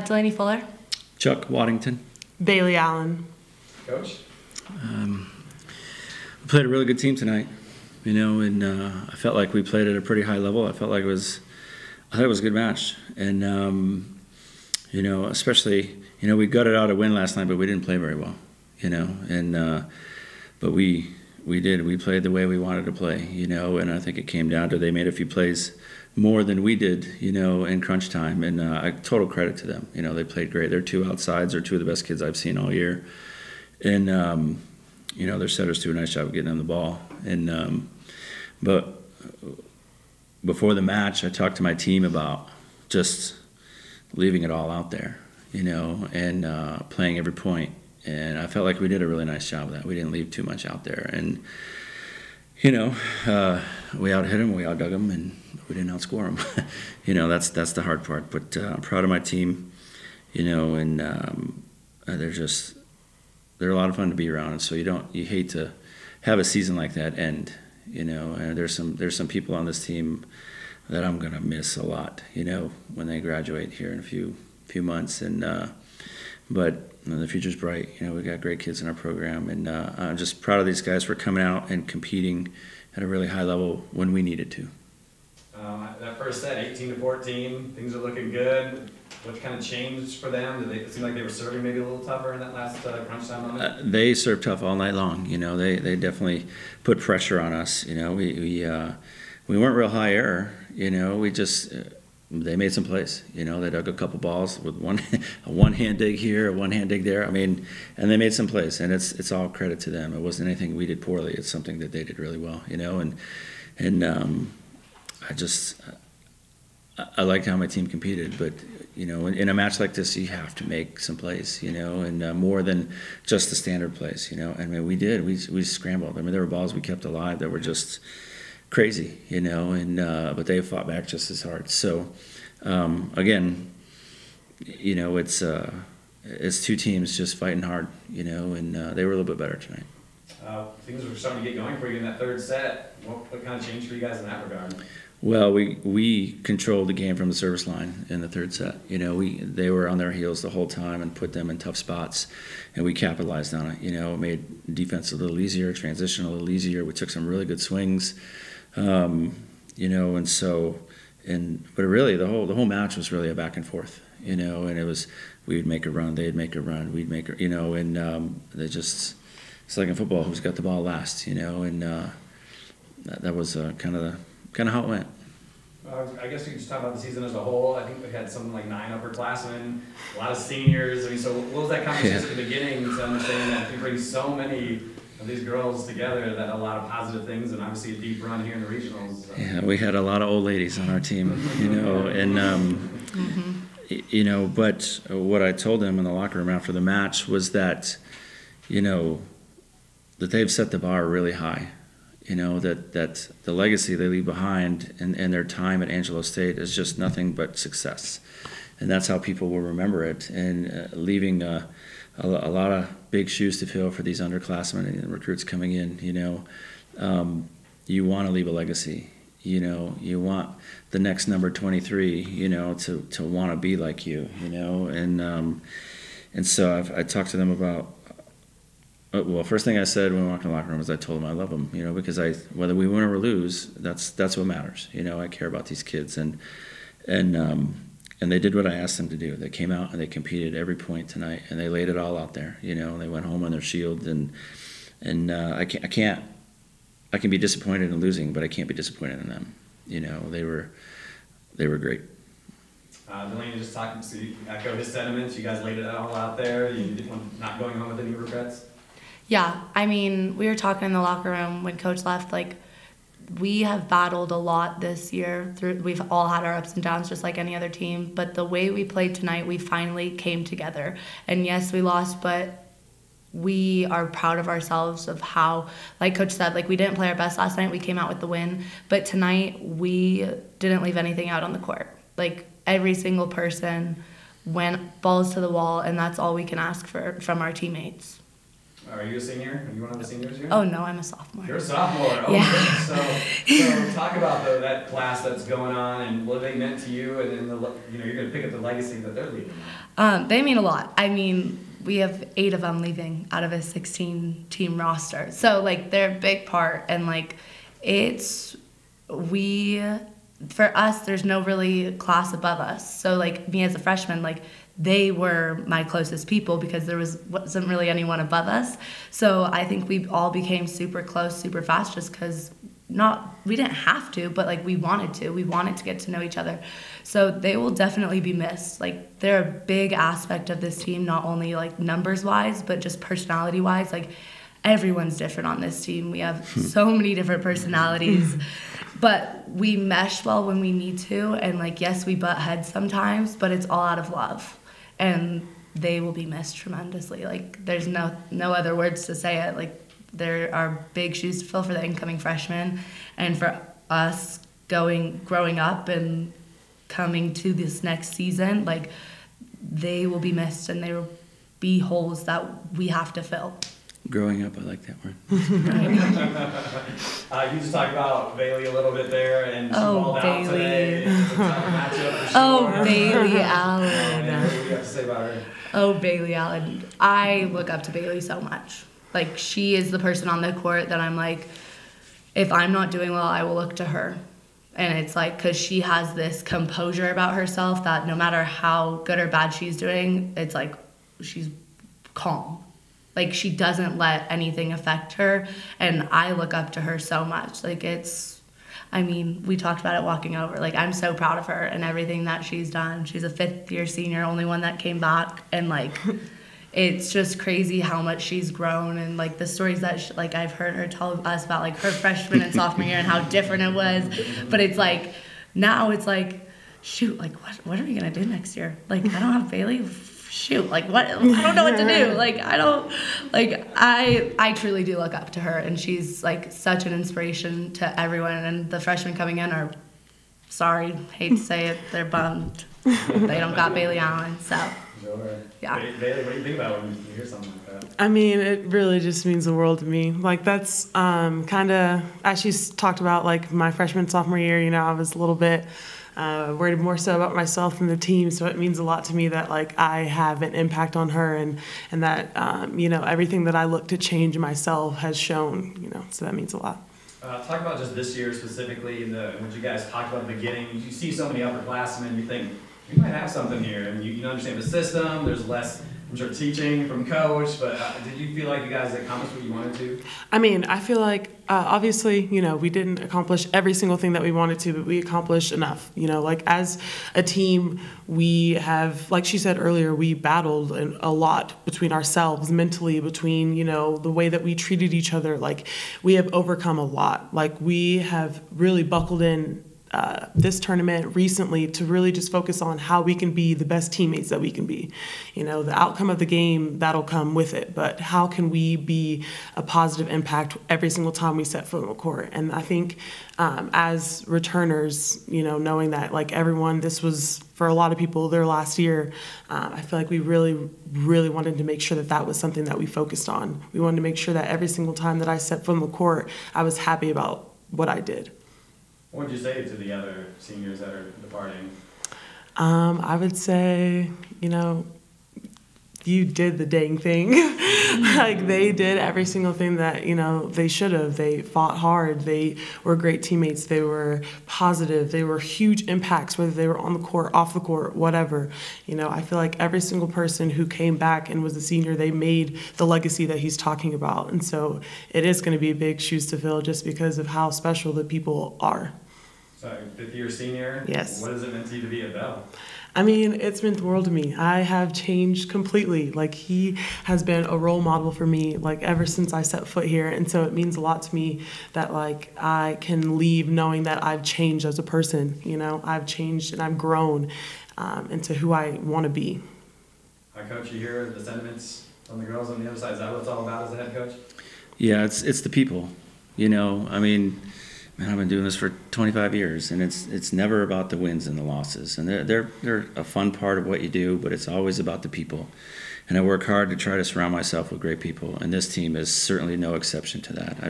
Delaney Fuller. Chuck Waddington. Bailey Allen. Coach? We played a really good team tonight, and I felt like we played at a pretty high level. I thought it was a good match, and especially we gutted out a win last night, but we didn't play very well, but we did. We played the way we wanted to play, and I think it came down to they made a few plays more than we did, in crunch time, and total credit to them. They played great. Their two outsides are two of the best kids I've seen all year, and their setters do a nice job of getting on the ball. And but before the match, I talked to my team about just leaving it all out there, and playing every point. And I felt like we did a really nice job of that. We didn't leave too much out there, and we out-hit them, we out-dug them, and we didn't outscore them. That's the hard part. But I'm proud of my team, and they're a lot of fun to be around. And so you hate to have a season like that end, And there's some people on this team that I'm gonna miss a lot, when they graduate here in a few months. And but the future's bright. We got great kids in our program, and I'm just proud of these guys for coming out and competing at a really high level when we needed to. That first set, 18-14, things are looking good. What kind of changed for them? Did it seem like they were serving maybe a little tougher in that last crunch time moment? They served tough all night long. They definitely put pressure on us. We weren't real high error. We just they made some plays. They dug a couple balls with a one-hand dig here, a one-hand dig there. And they made some plays, and it's all credit to them. It wasn't anything we did poorly. It's something that they did really well. I liked how my team competed, but in a match like this, you have to make some plays, and more than just the standard plays, we did. We scrambled. There were balls we kept alive that were just crazy, but they fought back just as hard. So again, it's two teams just fighting hard, and they were a little bit better tonight. Things were starting to get going for you in that third set. What kind of changed for you guys in that regard? Well, we controlled the game from the service line in the third set. They were on their heels the whole time and put them in tough spots, and we capitalized on it. It made defense a little easier, transition a little easier. We took some really good swings, and but really the whole match was really a back and forth. And it was we'd make a run, they'd make a run, we'd make a, and they just it's like in football, who's got the ball last, and that was kind of how it went. I guess we could just talk about the season as a whole. I think we had something like 9 upperclassmen, a lot of seniors. So what was that conversation at the beginning to understand that if you bring so many of these girls together, that a lot of positive things, and obviously a deep run here in the regionals. Yeah, we had a lot of old ladies on our team, and but what I told them in the locker room after the match was that, that they've set the bar really high. That the legacy they leave behind and their time at Angelo State is just nothing but success. And that's how people will remember it. And leaving a lot of big shoes to fill for these underclassmen and recruits coming in, you want to leave a legacy. You want the next number 23, to want to be like you, And so I talked to them about, well, first thing I said when we walked in the locker room was I told them I love them, because whether we win or lose, that's what matters. I care about these kids, and they did what I asked them to do. They came out and they competed every point tonight, and they laid it all out there. And they went home on their shield, and I can be disappointed in losing, but I can't be disappointed in them. They were great. Delaney just talking to you, echo his sentiments. You guys laid it all out there. You not going home with any regrets? Yeah, we were talking in the locker room when Coach left, we have battled a lot this year. We've all had our ups and downs just like any other team, but the way we played tonight, we finally came together. And yes, we lost, but we are proud of ourselves of how, like Coach said, we didn't play our best last night, we came out with the win, but tonight we didn't leave anything out on the court. Every single person went balls to the wall, and that's all we can ask for from our teammates. Are you a senior? Are you one of the seniors here? Oh no, I'm a sophomore. You're a sophomore. Oh, Yeah. So talk about that class that's going on and what they meant to you, and then you're going to pick up the legacy that they're leaving. They mean a lot. I mean, we have 8 of them leaving out of a 16-team roster, so like they're a big part, and like for us, there's no really class above us. So like me as a freshman, like they were my closest people because there wasn't really anyone above us. So I think we all became super close, super fast, just because we didn't have to, but like we wanted to. We wanted to get to know each other. So they will definitely be missed. Like they're a big aspect of this team, not only like numbers wise, but just personality wise. Like everyone's different on this team. We have so many different personalities. But we mesh well when we need to, and like yes, we butt heads sometimes, but it's all out of love, and they will be missed tremendously. Like there's no other words to say it. Like there are big shoes to fill for the incoming freshmen, and for us growing up and coming to this next season, like they will be missed, and there will be holes that we have to fill. Growing up, I like that word. You just talked about Bailey a little bit there, and she balled out today. It's a tough matchup for sure. Bailey Allen. What do you have to say about her? Oh, Bailey Allen. I look up to Bailey so much. Like, she is the person on the court that I'm like, if I'm not doing well, I will look to her. And it's like, because she has this composure about herself that no matter how good or bad she's doing, it's like she's calm. Like, she doesn't let anything affect her, and I look up to her so much. Like, we talked about it walking over. Like, I'm so proud of her and everything that she's done. She's a 5th-year senior, only one that came back, and, like, it's just crazy how much she's grown, and, like, the stories that, I've heard her tell us about, like, her freshman and sophomore year and how different it was. But it's, like, now it's, like, shoot, like, what are we going to do next year? Like, I don't have Bailey. Shoot, like what? I don't know what to do. Like I truly do look up to her, and she's like such an inspiration to everyone. And the freshmen coming in are, sorry, hate to say it, they're bummed. They don't got Bailey Allen, so. Sure. Yeah. Bailey, what do you think about when you hear something like that? I mean, it really just means the world to me. Like, that's kind of, as she's talked about, like, my freshman, sophomore year, I was a little bit worried more so about myself than the team. So it means a lot to me that, like, I have an impact on her, and that, everything that I look to change myself has shown, so that means a lot. Talk about just this year specifically, what you guys talked about at the beginning. You see so many upperclassmen, you think, we might have something here, and you understand the system. There's less, I'm sure, teaching from coach, but did you feel like you guys accomplished what you wanted to? I mean, I feel like, obviously, we didn't accomplish every single thing that we wanted to, but we accomplished enough. Like, as a team, we have, like she said earlier, we battled a lot between ourselves, mentally, between, the way that we treated each other. Like, we have overcome a lot. Like, we have really buckled in this tournament recently to really just focus on how we can be the best teammates that we can be. The outcome of the game, that'll come with it, but how can we be a positive impact every single time we set foot on the court? And I think as returners, knowing that, like, everyone, this was, for a lot of people, their last year, I feel like we really, really wanted to make sure that that was something that we focused on. We wanted to make sure that every single time that I set foot on the court, I was happy about what I did. What would you say to the other seniors that are departing? I would say, you did the dang thing. Like, they did every single thing that, they should have. They fought hard. They were great teammates. They were positive. They were huge impacts, whether they were on the court, off the court, whatever. I feel like every single person who came back and was a senior, they made the legacy that he's talking about. And so it is going to be big shoes to fill just because of how special the people are. So, 5th-year senior? Yes. What does it mean to you to be a Bell? I mean, it's meant the world to me. I have changed completely. Like, he has been a role model for me, like, ever since I set foot here. And so it means a lot to me that, like, I can leave knowing that I've changed as a person. I've changed and I've grown into who I want to be. Hi, Coach, you hear the sentiments from the girls on the other side. Is that what it's all about as a head coach? Yeah, it's the people. I mean, man, I've been doing this for 25 years, and it's never about the wins and the losses. And they're a fun part of what you do, but it's always about the people. And I work hard to try to surround myself with great people, and this team is certainly no exception to that. I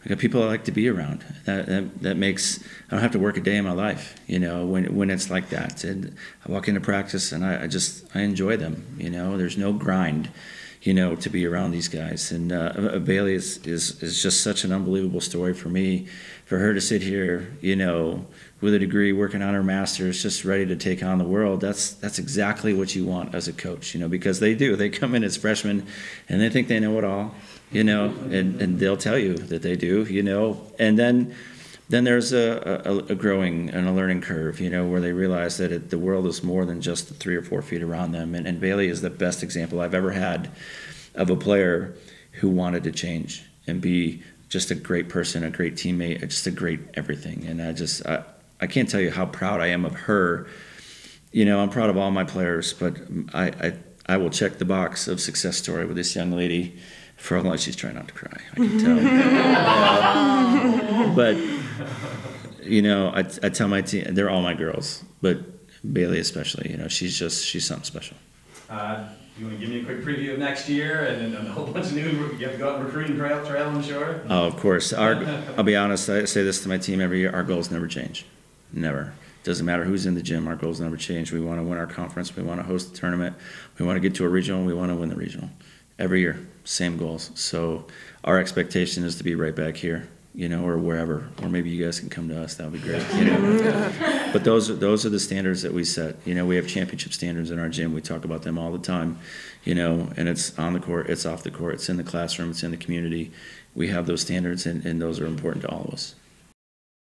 got people I like to be around. That makes, I don't have to work a day in my life, when it's like that. And I walk into practice and I enjoy them, There's no grind, to be around these guys. And Bailey is just such an unbelievable story for me. For her to sit here, with a degree, working on her master's, just ready to take on the world, that's exactly what you want as a coach, because they do. They come in as freshmen and they think they know it all, and they'll tell you that they do, and then there's a growing and a learning curve, where they realize that the world is more than just the 3 or 4 feet around them. And Bailey is the best example I've ever had of a player who wanted to change and be just a great person, a great teammate, just a great everything. And I can't tell you how proud I am of her. I'm proud of all my players, but I will check the box of success story with this young lady for as long as she's trying not to cry. I can tell. But, I tell my team, they're all my girls, but Bailey especially, she's something special. You want to give me a quick preview of next year and a whole bunch of new, you have to go out and recruiting trail, I'm sure? Oh, of course. I'll be honest, I say this to my team every year, our goals never change. Never. Doesn't matter who's in the gym, our goals never change. We want to win our conference, we want to host the tournament, we want to get to a regional, we want to win the regional. Every year, same goals. So our expectation is to be right back here, or wherever, or maybe you guys can come to us, that would be great. But those are the standards that we set. We have championship standards in our gym. We talk about them all the time, and it's on the court, it's off the court, it's in the classroom, it's in the community. We have those standards, and those are important to all of us.